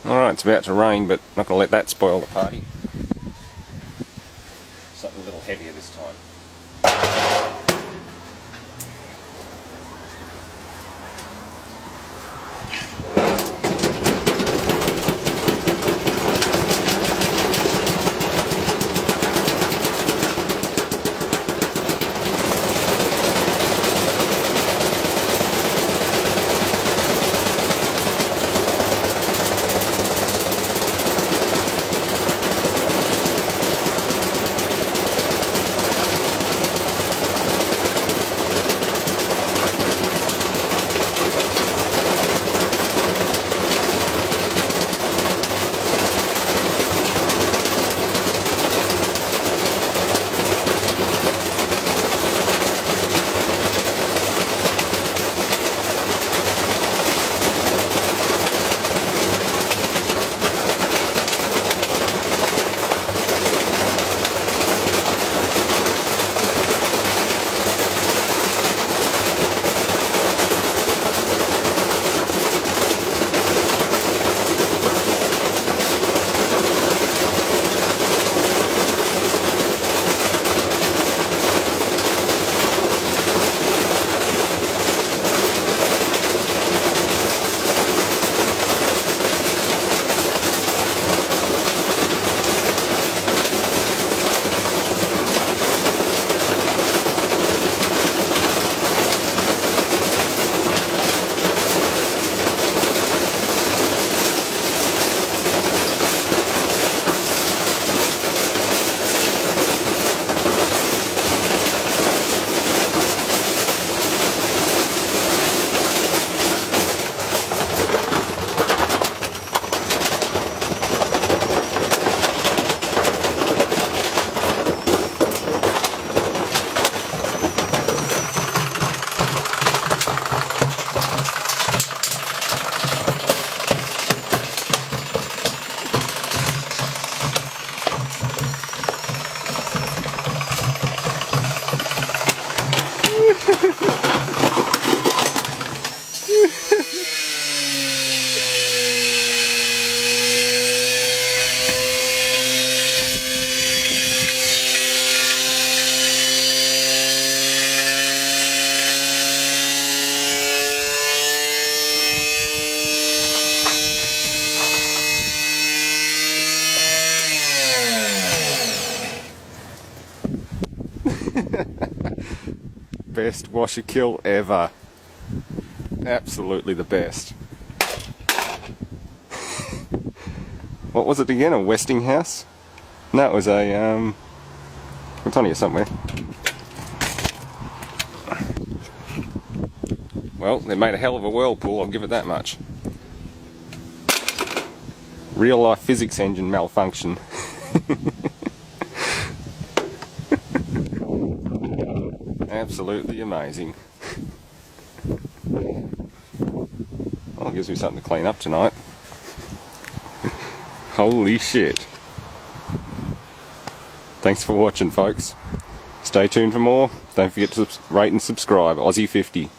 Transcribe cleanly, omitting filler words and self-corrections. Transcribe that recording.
Alright, it's about to rain, but not going to let that spoil the party. Something a little heavier this time. Best washer kill ever. Absolutely the best. What was it again? A Westinghouse? No, it was a it's on here somewhere. Well, they made a hell of a whirlpool, I'll give it that much. Real life physics engine malfunction. Absolutely amazing. Well, it gives me something to clean up tonight. Holy shit. Thanks for watching, folks. Stay tuned for more. Don't forget to rate and subscribe. Aussie 50.